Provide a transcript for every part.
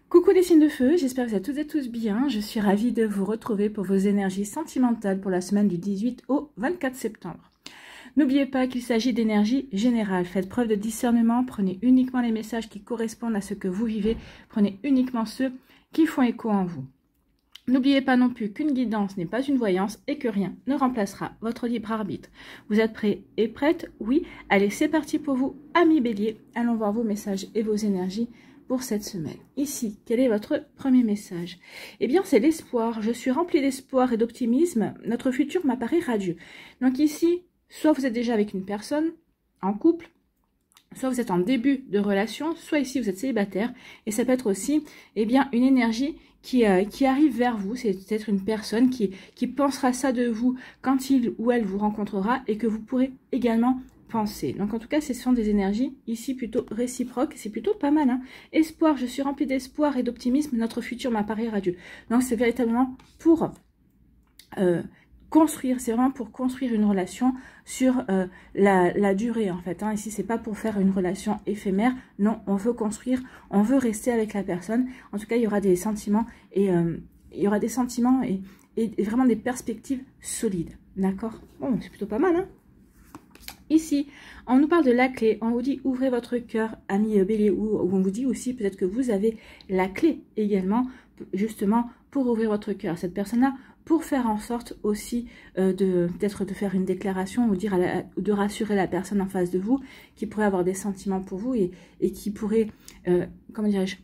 Coucou les signes de feu, j'espère que vous êtes toutes et tous bien. Je suis ravie de vous retrouver pour vos énergies sentimentales pour la semaine du 18 au 24 septembre. N'oubliez pas qu'il s'agit d'énergie générale. Faites preuve de discernement, prenez uniquement les messages qui correspondent à ce que vous vivez, prenez uniquement ceux qui font écho en vous. N'oubliez pas non plus qu'une guidance n'est pas une voyance et que rien ne remplacera votre libre arbitre. Vous êtes prêts et prêtes? Oui. Allez, c'est parti pour vous, amis bélier. Allons voir vos messages et vos énergies pour cette semaine. Ici, quel est votre premier message? Eh bien, c'est l'espoir. Je suis remplie d'espoir et d'optimisme. Notre futur m'apparaît radieux. Donc ici, soit vous êtes déjà avec une personne en couple, soit vous êtes en début de relation, soit ici vous êtes célibataire. Et ça peut être aussi, eh bien, une énergie qui arrive vers vous. C'est peut-être une personne qui pensera ça de vous quand il ou elle vous rencontrera et que vous pourrez également penser. Donc en tout cas, ce sont des énergies ici plutôt réciproques. C'est plutôt pas mal. Hein. Espoir, je suis remplie d'espoir et d'optimisme. Notre futur m'apparaît radieux. Donc c'est véritablement pour construire, c'est vraiment pour construire une relation sur la durée en fait. Hein. Ici, c'est pas pour faire une relation éphémère. Non, on veut construire, on veut rester avec la personne. En tout cas, il y aura des sentiments et et vraiment des perspectives solides. D'accord? Bon, c'est plutôt pas mal. Hein. Ici, on nous parle de la clé. On vous dit ouvrez votre cœur, ami bélier, ou on vous dit aussi peut-être que vous avez la clé également, justement pour ouvrir votre cœur. Cette personne-là, pour faire en sorte aussi peut-être de faire une déclaration ou de rassurer la personne en face de vous qui pourrait avoir des sentiments pour vous et qui pourrait, comment dirais-je,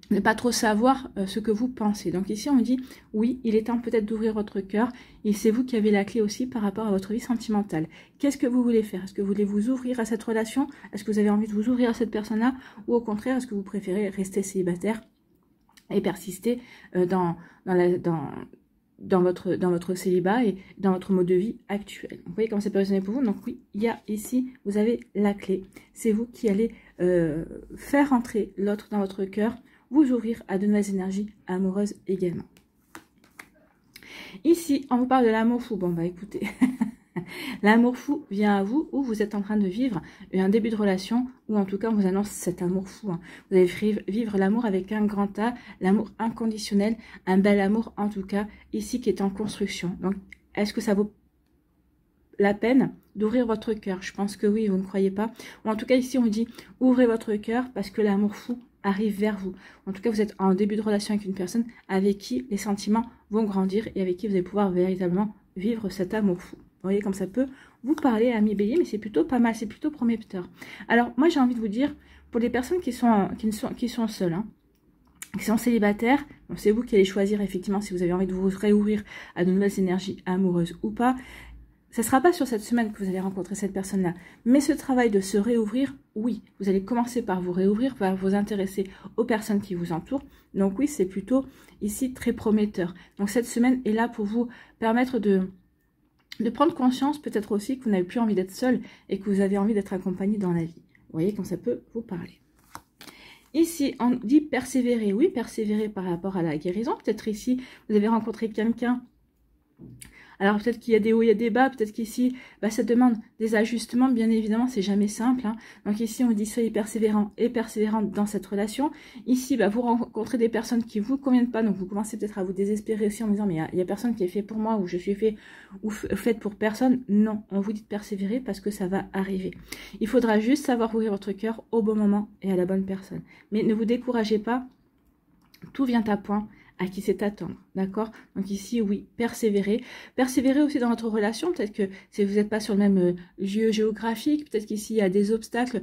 ne pas trop savoir ce que vous pensez. Donc ici, on dit, oui, il est temps peut-être d'ouvrir votre cœur et c'est vous qui avez la clé aussi par rapport à votre vie sentimentale. Qu'est-ce que vous voulez faire? Est-ce que vous voulez vous ouvrir à cette relation? Est-ce que vous avez envie de vous ouvrir à cette personne-là? Ou au contraire, est-ce que vous préférez rester célibataire et persister dans votre célibat et dans votre mode de vie actuel? Vous voyez comment ça peut résonner pour vous? Donc oui, il y a ici, vous avez la clé. C'est vous qui allez faire entrer l'autre dans votre cœur, vous ouvrir à de nouvelles énergies amoureuses également. Ici, on vous parle de l'amour fou. Bon, bah écoutez, l'amour fou vient à vous ou vous êtes en train de vivre un début de relation ou en tout cas, on vous annonce cet amour fou. Hein. Vous allez vivre l'amour avec un grand A, l'amour inconditionnel, un bel amour en tout cas, ici qui est en construction. Donc, est-ce que ça vaut la peine d'ouvrir votre cœur? Je pense que oui, vous ne croyez pas. Ou en tout cas, ici, on dit ouvrez votre cœur parce que l'amour fou arrive vers vous. En tout cas, vous êtes en début de relation avec une personne avec qui les sentiments vont grandir et avec qui vous allez pouvoir véritablement vivre cet amour fou. Vous voyez comme ça peut vous parler, amis bélier, mais c'est plutôt pas mal, c'est plutôt prometteur. Alors, moi, j'ai envie de vous dire, pour les personnes qui sont seules, hein, qui sont célibataires, c'est vous qui allez choisir effectivement si vous avez envie de vous réouvrir à de nouvelles énergies amoureuses ou pas. Ce ne sera pas sur cette semaine que vous allez rencontrer cette personne-là. Mais ce travail de se réouvrir, oui. Vous allez commencer par vous réouvrir, par vous intéresser aux personnes qui vous entourent. Donc oui, c'est plutôt ici très prometteur. Donc cette semaine est là pour vous permettre de prendre conscience peut-être aussi que vous n'avez plus envie d'être seul et que vous avez envie d'être accompagné dans la vie. Vous voyez quand ça peut vous parler. Ici, on dit persévérer. Oui, persévérer par rapport à la guérison. Peut-être ici, vous avez rencontré quelqu'un. Alors peut-être qu'il y a des hauts, il y a des bas, peut-être qu'ici, bah, ça demande des ajustements, bien évidemment, c'est jamais simple. Hein. Donc ici, on dit soyez persévérant et persévérante dans cette relation. Ici, bah, vous rencontrez des personnes qui ne vous conviennent pas, donc vous commencez peut-être à vous désespérer aussi en disant, mais il y a personne qui est fait pour moi, ou je suis fait ou faite pour personne. Non, on vous dit de persévérer parce que ça va arriver. Il faudra juste savoir ouvrir votre cœur au bon moment et à la bonne personne. Mais ne vous découragez pas, tout vient à point. À qui c'est attendre, d'accord? Donc ici, oui, persévérer. Persévérer aussi dans votre relation. Peut-être que si vous n'êtes pas sur le même lieu géographique, peut-être qu'ici, il y a des obstacles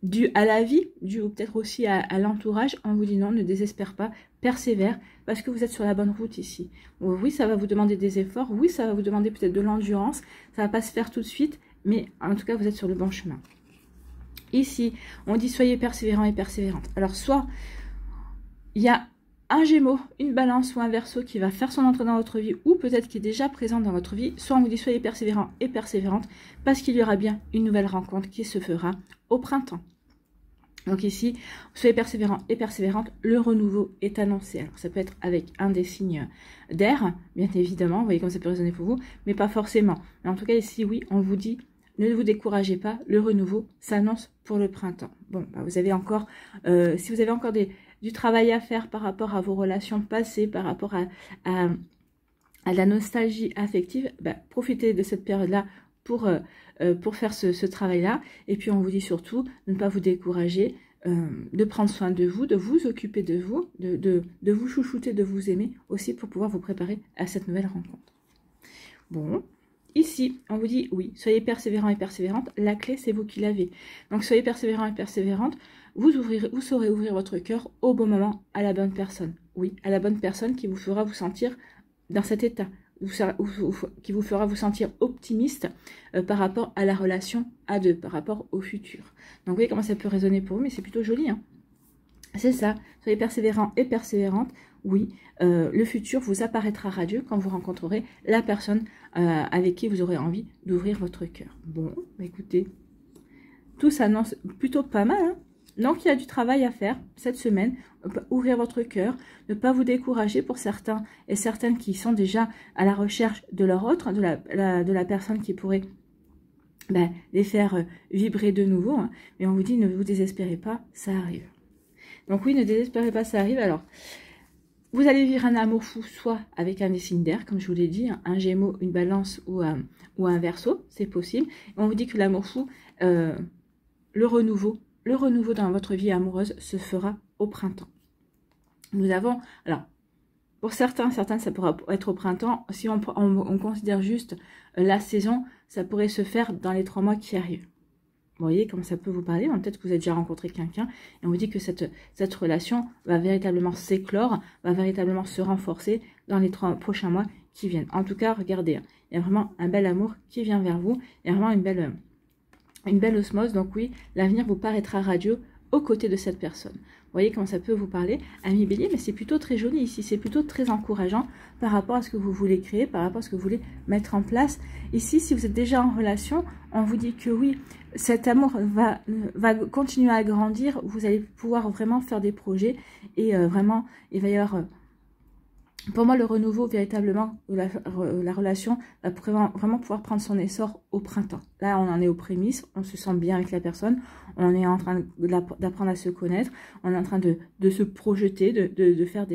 dus à la vie, dus peut-être aussi à l'entourage. On vous dit non, ne désespère pas, persévère, parce que vous êtes sur la bonne route ici. Oui, ça va vous demander des efforts. Oui, ça va vous demander peut-être de l'endurance. Ça ne va pas se faire tout de suite, mais en tout cas, vous êtes sur le bon chemin. Ici, on dit soyez persévérant et persévérante. Alors, soit il y a un Gémeaux, une Balance ou un Verseau qui va faire son entrée dans votre vie ou peut-être qui est déjà présent dans votre vie. Soit on vous dit soyez persévérant et persévérante parce qu'il y aura bien une nouvelle rencontre qui se fera au printemps. Donc ici, soyez persévérant et persévérante, le renouveau est annoncé. Alors ça peut être avec un des signes d'air, bien évidemment, vous voyez comme ça peut résonner pour vous, mais pas forcément. Mais en tout cas ici, oui, on vous dit ne vous découragez pas, le renouveau s'annonce pour le printemps. Bon, bah, vous avez encore, si vous avez encore du travail à faire par rapport à vos relations passées, par rapport à la nostalgie affective, bah, profitez de cette période-là pour faire ce travail-là. Et puis, on vous dit surtout de ne pas vous décourager, de prendre soin de vous occuper de vous, de vous chouchouter, de vous aimer aussi pour pouvoir vous préparer à cette nouvelle rencontre. Bon, ici, on vous dit oui, soyez persévérant et persévérante. La clé, c'est vous qui l'avez. Donc, soyez persévérant et persévérante. Vous saurez ouvrir votre cœur au bon moment à la bonne personne. Oui, à la bonne personne qui vous fera vous sentir dans cet état, qui vous fera vous sentir optimiste par rapport à la relation à deux, par rapport au futur. Donc, vous voyez comment ça peut résonner pour vous, mais c'est plutôt joli, hein. C'est ça, soyez persévérant et persévérante. Oui, le futur vous apparaîtra radieux quand vous rencontrerez la personne avec qui vous aurez envie d'ouvrir votre cœur. Bon, écoutez, tout s'annonce plutôt pas mal, hein. Donc, il y a du travail à faire cette semaine. Ouvrir votre cœur, ne pas vous décourager pour certains et certaines qui sont déjà à la recherche de leur autre, de la personne qui pourrait les faire vibrer de nouveau. Hein. Mais on vous dit, ne vous désespérez pas, ça arrive. Donc oui, ne désespérez pas, ça arrive. Alors, vous allez vivre un amour fou, soit avec un des signes d'air, comme je vous l'ai dit, un Gémeaux, une Balance ou un Verseau, c'est possible. Et on vous dit que l'amour fou, le renouveau dans votre vie amoureuse se fera au printemps. Nous avons, alors, pour certains, ça pourra être au printemps. Si on considère juste la saison, ça pourrait se faire dans les 3 mois qui arrivent. Vous voyez comment ça peut vous parler. Peut-être que vous avez déjà rencontré quelqu'un et on vous dit que cette relation va véritablement s'éclore, va véritablement se renforcer dans les 3 prochains mois qui viennent. En tout cas, regardez, il y a vraiment un bel amour qui vient vers vous. Il y a vraiment une belle osmose. Donc oui, l'avenir vous paraîtra radieux aux côtés de cette personne. Vous voyez comment ça peut vous parler, ami Bélier, mais c'est plutôt très joli ici, c'est plutôt très encourageant par rapport à ce que vous voulez créer, par rapport à ce que vous voulez mettre en place. Ici, si vous êtes déjà en relation, on vous dit que oui, cet amour va continuer à grandir, vous allez pouvoir vraiment faire des projets et vraiment, il va y avoir... Pour moi, le renouveau, véritablement, la relation va vraiment pouvoir prendre son essor au printemps. Là, on en est aux prémices, on se sent bien avec la personne, on est en train d'apprendre à se connaître, on est en train de se projeter, de faire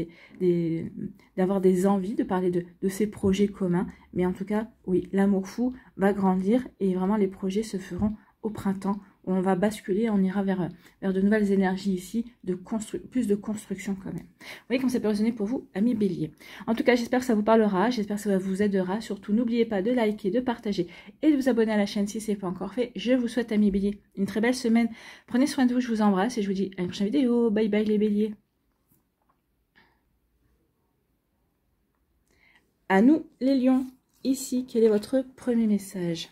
d'avoir des envies, de parler de ces projets communs. Mais en tout cas, oui, l'amour fou va grandir et vraiment les projets se feront au printemps. On va basculer, on ira vers de nouvelles énergies ici, plus de construction quand même. Vous voyez comment ça peut résonner pour vous, amis Bélier. En tout cas, j'espère que ça vous parlera, j'espère que ça vous aidera. Surtout, n'oubliez pas de liker, de partager et de vous abonner à la chaîne si ce n'est pas encore fait. Je vous souhaite, amis Bélier, une très belle semaine. Prenez soin de vous, je vous embrasse et je vous dis à une prochaine vidéo. Bye bye les Béliers. À nous, les Lions. Ici, quel est votre premier message ?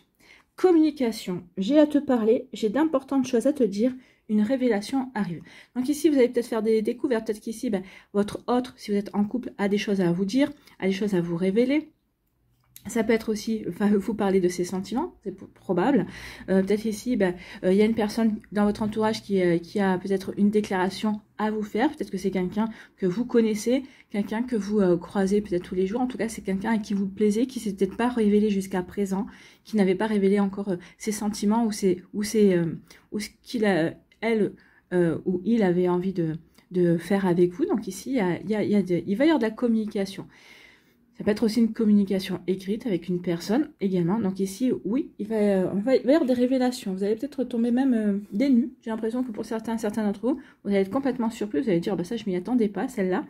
Communication, j'ai à te parler, j'ai d'importantes choses à te dire, une révélation arrive. Donc ici, vous allez peut-être faire des découvertes, peut-être qu'ici, votre autre, si vous êtes en couple, a des choses à vous dire, a des choses à vous révéler. Ça peut être aussi, vous parler de ses sentiments, c'est probable. Peut-être ici, il y a une personne dans votre entourage qui a peut-être une déclaration à vous faire. Peut-être que c'est quelqu'un que vous connaissez, quelqu'un que vous croisez peut-être tous les jours. En tout cas, c'est quelqu'un à qui vous plaisez, qui ne s'est peut-être pas révélé jusqu'à présent, qui n'avait pas révélé encore ses sentiments ou ce qu'il a, elle ou il avait envie de faire avec vous. Donc ici, il va y avoir de la communication. Ça peut être aussi une communication écrite avec une personne également. Donc ici, oui, il va y avoir des révélations. Vous allez peut-être tomber même des nues. J'ai l'impression que pour certains d'entre vous, vous allez être complètement surpris. Vous allez dire, ça, je m'y attendais pas, celle-là.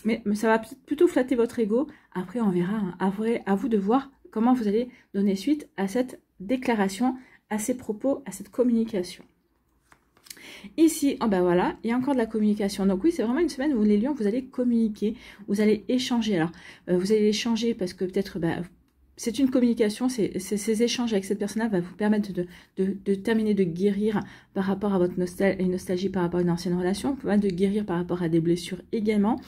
Mais ça va plutôt flatter votre ego. Après, on verra. Hein. À vous de voir comment vous allez donner suite à cette déclaration, à ces propos, à cette communication. Ici, voilà, il y a encore de la communication. Donc oui, c'est vraiment une semaine où les lions, vous allez communiquer, vous allez échanger. Alors, vous allez échanger parce que peut-être, c'est une communication, ces échanges avec cette personne-là va vous permettre de terminer, de guérir par rapport à votre nostalgie, par rapport à une ancienne relation, de guérir par rapport à des blessures également.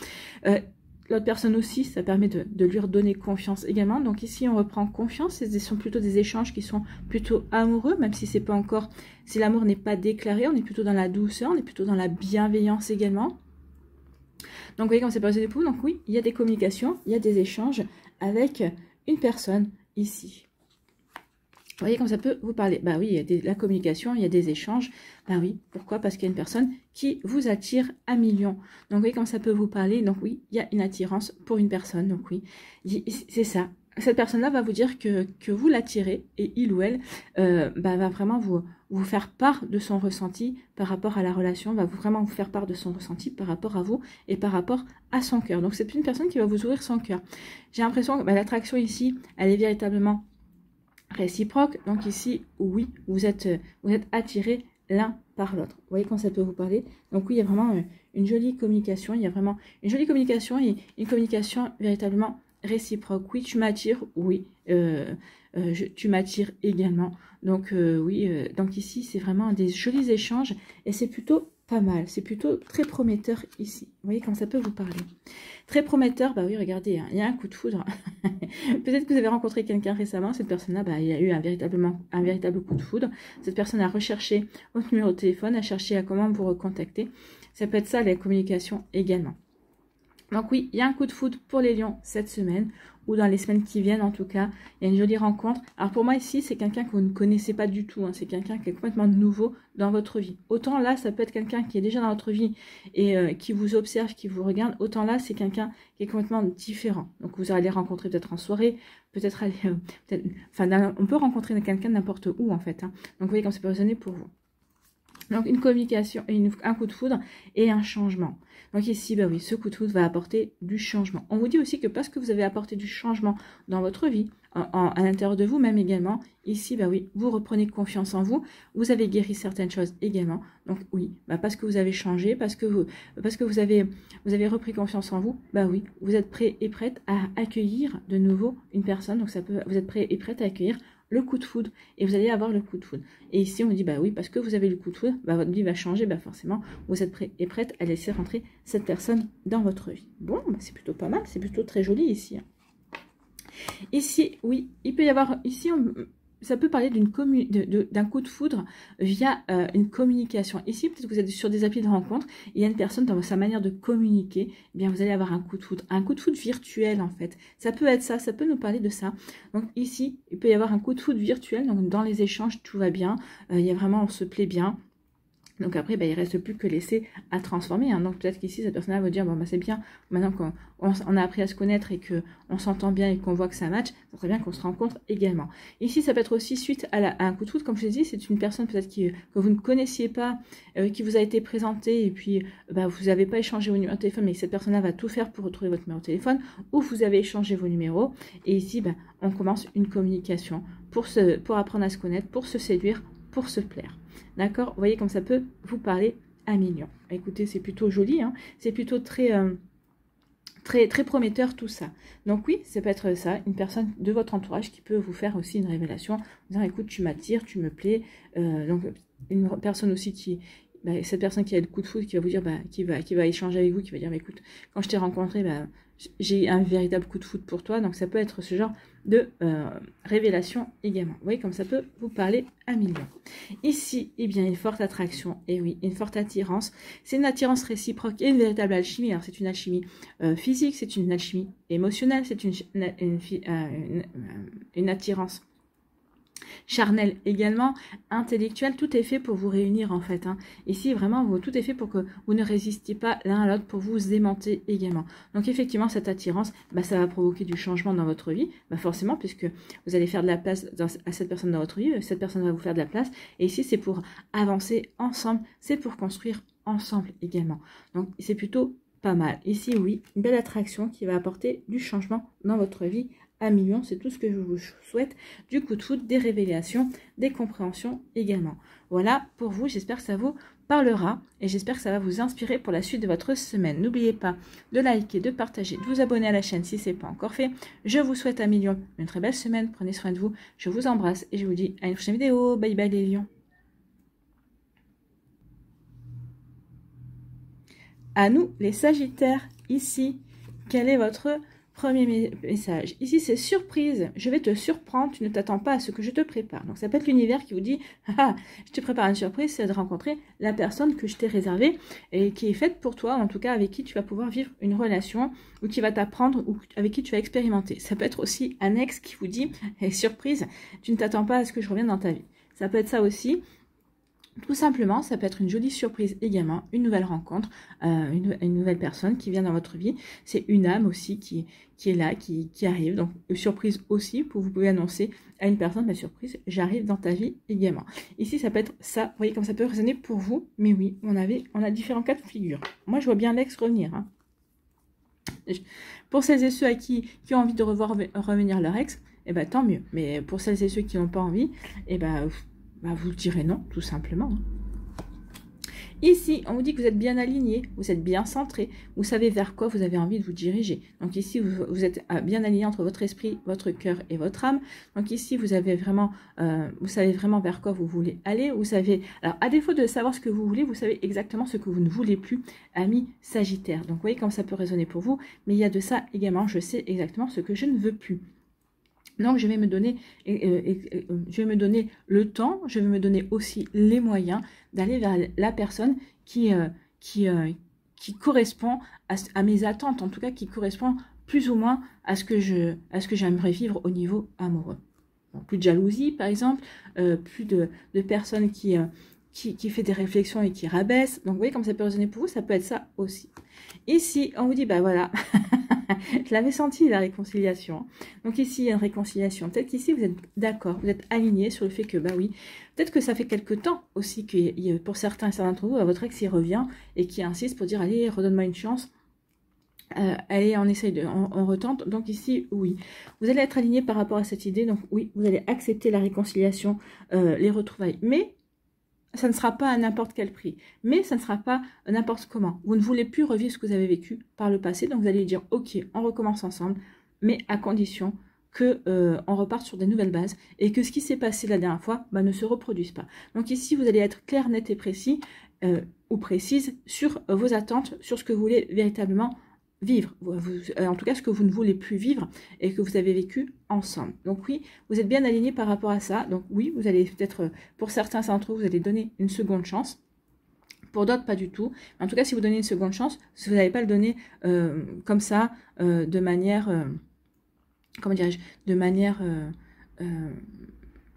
L'autre personne aussi, ça permet de lui redonner confiance également. Donc ici, on reprend confiance. Ce sont plutôt des échanges qui sont plutôt amoureux, même si c'est pas encore, si l'amour n'est pas déclaré, on est plutôt dans la douceur, on est plutôt dans la bienveillance également. Donc vous voyez comment c'est passé des poules. Donc oui, il y a des communications, il y a des échanges avec une personne ici. Vous voyez comme ça peut vous parler. Bah oui, il y a la communication, il y a des échanges. Bah oui, pourquoi? Parce qu'il y a une personne qui vous attire à millions. Donc vous voyez comme ça peut vous parler. Donc oui, il y a une attirance pour une personne. Donc oui, c'est ça. Cette personne-là va vous dire que vous l'attirez et il ou elle va vraiment vous faire part de son ressenti par rapport à la relation, va vraiment vous faire part de son ressenti par rapport à vous et par rapport à son cœur. Donc c'est une personne qui va vous ouvrir son cœur. J'ai l'impression que l'attraction ici, elle est véritablement réciproque. Donc ici, oui, vous êtes attirés l'un par l'autre. Vous voyez quand ça peut vous parler. Donc oui, il y a vraiment une jolie communication. Il y a vraiment une jolie communication et une communication véritablement réciproque. Oui, tu m'attires. Oui, tu m'attires également. Donc oui, donc ici, c'est vraiment des jolis échanges et c'est plutôt pas mal. C'est plutôt très prometteur ici. Vous voyez quand ça peut vous parler. Très prometteur, bah oui, regardez, hein, il y a un coup de foudre. Peut-être que vous avez rencontré quelqu'un récemment, cette personne-là, bah, il y a eu un véritable coup de foudre. Cette personne a recherché votre numéro de téléphone, a cherché à comment vous recontacter. Ça peut être ça, la communication également. Donc oui, il y a un coup de foudre pour les lions cette semaine, ou dans les semaines qui viennent en tout cas. Il y a une jolie rencontre. Alors pour moi ici, c'est quelqu'un que vous ne connaissez pas du tout. Hein. C'est quelqu'un qui est complètement nouveau dans votre vie. Autant là, ça peut être quelqu'un qui est déjà dans votre vie et qui vous observe, qui vous regarde. Autant là, c'est quelqu'un qui est complètement différent. Donc vous allez rencontrer peut-être en soirée, peut-être aller... on peut rencontrer quelqu'un n'importe où en fait. Hein. Donc vous voyez comme ça peut résonner pour vous. Donc une communication, un coup de foudre et un changement. Donc ici, bah oui, ce coup de foudre va apporter du changement. On vous dit aussi que parce que vous avez apporté du changement dans votre vie, à l'intérieur de vous-même également, ici, bah oui, vous reprenez confiance en vous, vous avez guéri certaines choses également. Donc oui, bah parce que vous avez changé, parce que vous avez repris confiance en vous, bah oui, vous êtes prêt et prête à accueillir de nouveau une personne. Donc vous êtes prêt et prête à accueillir le coup de foudre et vous allez avoir le coup de foudre. Et ici on dit bah oui, parce que vous avez le coup de foudre, bah votre vie va changer, bah forcément vous êtes prêt et prête à laisser rentrer cette personne dans votre vie. Bon, bah c'est plutôt pas mal, c'est plutôt très joli ici. Ici, oui, il peut y avoir, ici ça peut parler d'un coup de foudre via une communication. Ici, peut-être que vous êtes sur des applis de rencontre, il y a une personne dans sa manière de communiquer, eh bien vous allez avoir un coup de foudre virtuel en fait. Ça peut être ça peut nous parler de ça. Donc ici, il peut y avoir un coup de foudre virtuel, donc dans les échanges, tout va bien, il y a vraiment, on se plaît bien. Donc après, bah, il ne reste plus que laisser à transformer. Hein. Donc peut-être qu'ici, cette personne-là va dire, bon, bah, c'est bien, maintenant qu'on a appris à se connaître et qu'on s'entend bien et qu'on voit que ça match, ça serait bien qu'on se rencontre également. Ici, ça peut être aussi suite à un coup de foudre, comme je l'ai dit, c'est une personne peut-être que vous ne connaissiez pas, qui vous a été présentée et puis bah, vous n'avez pas échangé vos numéros de téléphone, mais cette personne-là va tout faire pour retrouver votre numéro de téléphone, ou vous avez échangé vos numéros. Et ici, bah, on commence une communication pour apprendre à se connaître, pour se séduire, pour se plaire. D'accord? Vous voyez comme ça peut vous parler à millions. Écoutez, c'est plutôt joli, hein, c'est plutôt très prometteur tout ça. Donc oui, ça peut être ça, une personne de votre entourage qui peut vous faire aussi une révélation, en disant écoute, tu m'attires, tu me plais. Donc une personne aussi cette personne qui a le coup de foudre, qui va vous dire, qui va échanger avec vous, qui va dire, écoute, quand je t'ai rencontré, j'ai un véritable coup de foudre pour toi. Donc ça peut être ce genre de révélation également. Vous voyez comme ça peut vous parler à millions. Ici, eh bien, une forte attraction, et oui, une forte attirance. C'est une attirance réciproque et une véritable alchimie. Alors c'est une alchimie physique, c'est une alchimie émotionnelle, c'est une attirance charnel également, intellectuel, tout est fait pour vous réunir en fait. Hein. Ici, vraiment, tout est fait pour que vous ne résistiez pas l'un à l'autre, pour vous aimanter également. Donc effectivement, cette attirance, ça va provoquer du changement dans votre vie, forcément, puisque vous allez faire de la place à cette personne dans votre vie, cette personne va vous faire de la place, et ici, c'est pour avancer ensemble, c'est pour construire ensemble également. Donc c'est plutôt pas mal. Ici, oui, une belle attraction qui va apporter du changement dans votre vie à millions, c'est tout ce que je vous souhaite, du coup de foudre, des révélations, des compréhensions également. Voilà pour vous, j'espère que ça vous parlera et j'espère que ça va vous inspirer pour la suite de votre semaine. N'oubliez pas de liker, de partager, de vous abonner à la chaîne si ce n'est pas encore fait. Je vous souhaite à millions une très belle semaine, prenez soin de vous, je vous embrasse et je vous dis à une prochaine vidéo. Bye bye les lions. À nous les sagittaires, ici, quel est votre Premier message. Ici, c'est surprise. Je vais te surprendre. Tu ne t'attends pas à ce que je te prépare. Donc, ça peut être l'univers qui vous dit, ah, je te prépare une surprise, c'est de rencontrer la personne que je t'ai réservée et qui est faite pour toi, en tout cas avec qui tu vas pouvoir vivre une relation ou qui va t'apprendre ou avec qui tu vas expérimenter. Ça peut être aussi un ex qui vous dit, hey, surprise, tu ne t'attends pas à ce que je revienne dans ta vie. Ça peut être ça aussi. Tout simplement, ça peut être une jolie surprise également, une nouvelle rencontre, une nouvelle personne qui vient dans votre vie. C'est une âme aussi qui est là, qui arrive. Donc, surprise aussi, vous pouvez annoncer à une personne, la surprise, j'arrive dans ta vie également. Ici, ça peut être ça, vous voyez comme ça peut résonner pour vous. Mais oui, on a différents cas de figure. Moi, je vois bien l'ex revenir. Hein. Pour celles et ceux à qui ont envie de revenir leur ex, eh ben, tant mieux. Mais pour celles et ceux qui n'ont pas envie, eh ben... vous direz non, tout simplement. Ici, on vous dit que vous êtes bien aligné, vous êtes bien centré, vous savez vers quoi vous avez envie de vous diriger. Donc ici, vous êtes bien aligné entre votre esprit, votre cœur et votre âme. Donc ici, vous savez vraiment vers quoi vous voulez aller. Vous savez, alors à défaut de savoir ce que vous voulez, vous savez exactement ce que vous ne voulez plus, ami Sagittaire. Donc vous voyez comme ça peut résonner pour vous, mais il y a de ça également, je sais exactement ce que je ne veux plus. Donc, je vais me donner le temps, je vais me donner aussi les moyens d'aller vers la personne qui correspond à mes attentes, en tout cas qui correspond plus ou moins à ce que j'aimerais vivre au niveau amoureux. Donc, plus de jalousie, par exemple, plus de personnes qui fait des réflexions et qui rabaisse. Donc, vous voyez, comme ça peut résonner pour vous, ça peut être ça aussi. Ici, on vous dit, bah voilà, je l'avais senti, la réconciliation. Donc ici, il y a une réconciliation. Peut-être qu'ici, vous êtes d'accord, vous êtes aligné sur le fait que, bah oui, peut-être que ça fait quelque temps aussi que pour certains d'entre vous, votre ex, il revient et qui insiste pour dire, allez, redonne-moi une chance. Allez, on retente. Donc ici, oui, vous allez être aligné par rapport à cette idée. Donc oui, vous allez accepter la réconciliation, les retrouvailles. Mais ça ne sera pas à n'importe quel prix, mais ça ne sera pas n'importe comment. Vous ne voulez plus revivre ce que vous avez vécu par le passé, donc vous allez dire, ok, on recommence ensemble, mais à condition que on reparte sur des nouvelles bases et que ce qui s'est passé la dernière fois ne se reproduise pas. Donc ici, vous allez être clair, net et précis, ou précise sur vos attentes, sur ce que vous voulez véritablement vivre, en tout cas ce que vous ne voulez plus vivre et que vous avez vécu ensemble. Donc oui, vous êtes bien aligné par rapport à ça. Donc oui, vous allez peut-être, pour certains d'entre vous, vous allez donner une seconde chance. Pour d'autres, pas du tout. En tout cas, si vous donnez une seconde chance, vous n'allez pas le donner comme ça, de manière, comment dirais-je, de manière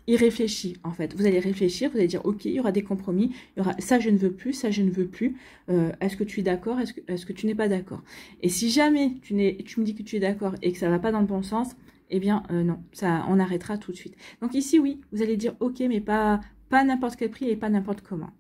irréfléchi en fait. Vous allez réfléchir, vous allez dire ok, il y aura des compromis, il y aura ça je ne veux plus, ça je ne veux plus. Est-ce que tu es d'accord, est-ce que tu n'es pas d'accord? Et si jamais tu me dis que tu es d'accord et que ça va pas dans le bon sens, eh bien non, ça on arrêtera tout de suite. Donc ici oui, vous allez dire ok, mais pas n'importe quel prix et pas n'importe comment.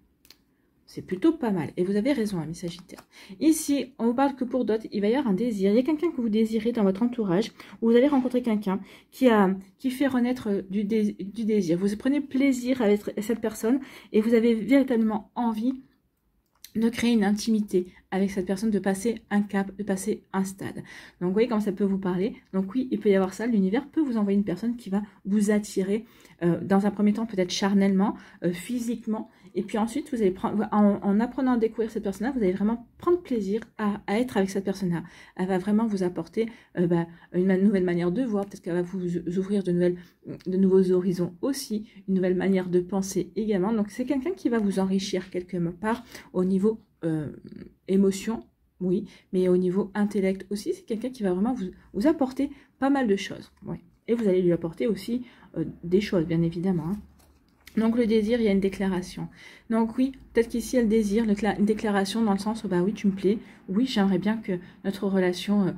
C'est plutôt pas mal. Et vous avez raison, ami Sagittaire. Ici, on vous parle que pour d'autres, il va y avoir un désir. Il y a quelqu'un que vous désirez dans votre entourage. Ou vous allez rencontrer quelqu'un qui fait renaître du désir. Vous prenez plaisir avec cette personne et vous avez véritablement envie de créer une intimité avec cette personne, de passer un cap, de passer un stade. Donc, vous voyez comment ça peut vous parler. Donc, oui, il peut y avoir ça. L'univers peut vous envoyer une personne qui va vous attirer dans un premier temps, peut-être charnellement, physiquement. Et puis ensuite, vous allez prendre, en apprenant à découvrir cette personne-là, vous allez vraiment prendre plaisir à être avec cette personne-là. Elle va vraiment vous apporter une nouvelle manière de voir. Peut-être qu'elle va vous ouvrir de nouveaux horizons aussi. Une nouvelle manière de penser également. Donc, c'est quelqu'un qui va vous enrichir quelque part au niveau émotion, oui, mais au niveau intellect aussi, c'est quelqu'un qui va vraiment vous apporter pas mal de choses. Oui. Et vous allez lui apporter aussi des choses, bien évidemment. Hein. Donc le désir, il y a une déclaration. Donc oui, peut-être qu'ici, il y a le désir, une déclaration dans le sens où, bah oui, tu me plais, oui, j'aimerais bien que notre relation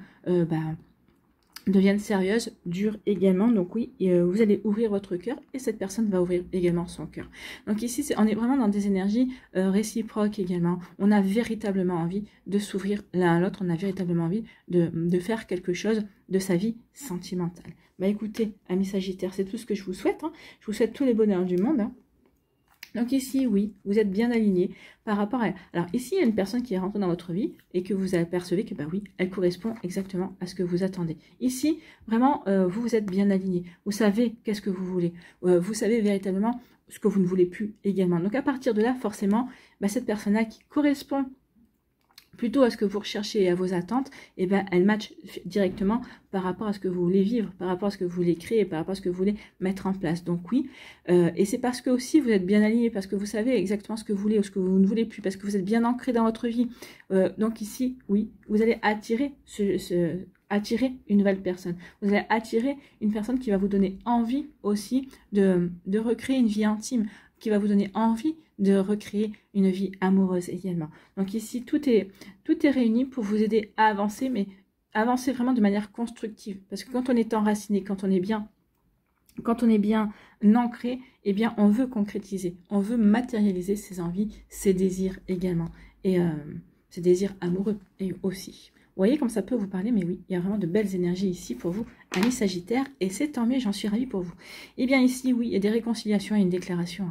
devienne sérieuse, dure également. Donc oui, vous allez ouvrir votre cœur et cette personne va ouvrir également son cœur. Donc ici, on est vraiment dans des énergies réciproques également. On a véritablement envie de s'ouvrir l'un à l'autre. On a véritablement envie de faire quelque chose de sa vie sentimentale. Bah écoutez, amis Sagittaires, c'est tout ce que je vous souhaite. Hein. Je vous souhaite tous les bonheurs du monde. Hein. Donc ici, oui, vous êtes bien aligné par rapport à... Alors ici, il y a une personne qui est rentrée dans votre vie et que vous apercevez que, bah oui, elle correspond exactement à ce que vous attendez. Ici, vraiment, vous êtes bien aligné. Vous savez qu'est-ce que vous voulez. Vous savez véritablement ce que vous ne voulez plus également. Donc à partir de là, forcément, bah, cette personne-là qui correspond plutôt à ce que vous recherchez et à vos attentes, et ben elle match directement par rapport à ce que vous voulez vivre, par rapport à ce que vous voulez créer, par rapport à ce que vous voulez mettre en place. Donc oui, et c'est parce que aussi vous êtes bien aligné, parce que vous savez exactement ce que vous voulez ou ce que vous ne voulez plus, parce que vous êtes bien ancré dans votre vie. Donc ici, oui, vous allez attirer attirer une nouvelle personne. Vous allez attirer une personne qui va vous donner envie aussi de recréer une vie intime, qui va vous donner envie de recréer une vie amoureuse également. Donc ici, tout est réuni pour vous aider à avancer, mais avancer vraiment de manière constructive. Parce que quand on est enraciné, quand on est bien ancré, eh bien, on veut concrétiser, on veut matérialiser ses envies, ses désirs également. Et ses désirs amoureux et aussi. Vous voyez comme ça peut vous parler, mais oui, il y a vraiment de belles énergies ici pour vous, amis Sagittaire, et c'est tant mieux, j'en suis ravie pour vous. Eh bien ici, oui, il y a des réconciliations et une déclaration.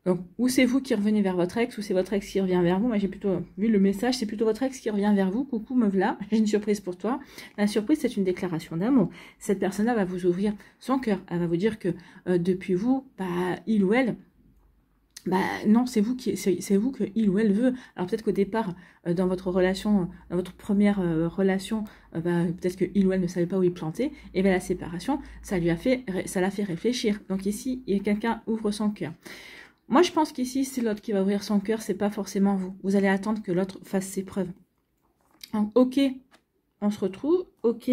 Donc, ou c'est vous qui revenez vers votre ex, ou c'est votre ex qui revient vers vous. Moi, j'ai plutôt vu le message, c'est plutôt votre ex qui revient vers vous. Coucou, me voilà, j'ai une surprise pour toi. La surprise, c'est une déclaration d'amour. Cette personne-là va vous ouvrir son cœur. Elle va vous dire que depuis vous, bah, il ou elle, bah non, c'est vous que il ou elle veut. Alors peut-être qu'au départ, dans votre relation, dans votre première relation, bah, peut-être que il ou elle ne savait pas où il plantait, et bien la séparation, ça l'a fait réfléchir. Donc ici, quelqu'un ouvre son cœur. Moi, je pense qu'ici, c'est l'autre qui va ouvrir son cœur, c'est pas forcément vous. Vous allez attendre que l'autre fasse ses preuves. Donc, ok, on se retrouve, ok,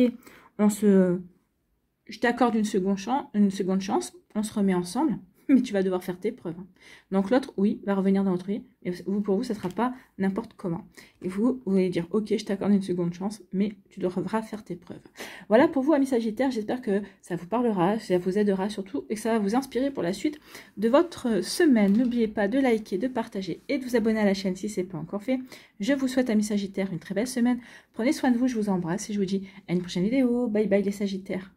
je t'accorde une seconde chance, on se remet ensemble. Mais tu vas devoir faire tes preuves. Donc l'autre, oui, va revenir dans votre vie. Et pour vous, ça ne sera pas n'importe comment. Et vous allez dire, ok, je t'accorde une seconde chance, mais tu devras faire tes preuves. Voilà pour vous, amis Sagittaires. J'espère que ça vous parlera, ça vous aidera surtout, et que ça va vous inspirer pour la suite de votre semaine. N'oubliez pas de liker, de partager et de vous abonner à la chaîne si ce n'est pas encore fait. Je vous souhaite, amis Sagittaires, une très belle semaine. Prenez soin de vous, je vous embrasse et je vous dis à une prochaine vidéo. Bye bye les Sagittaires.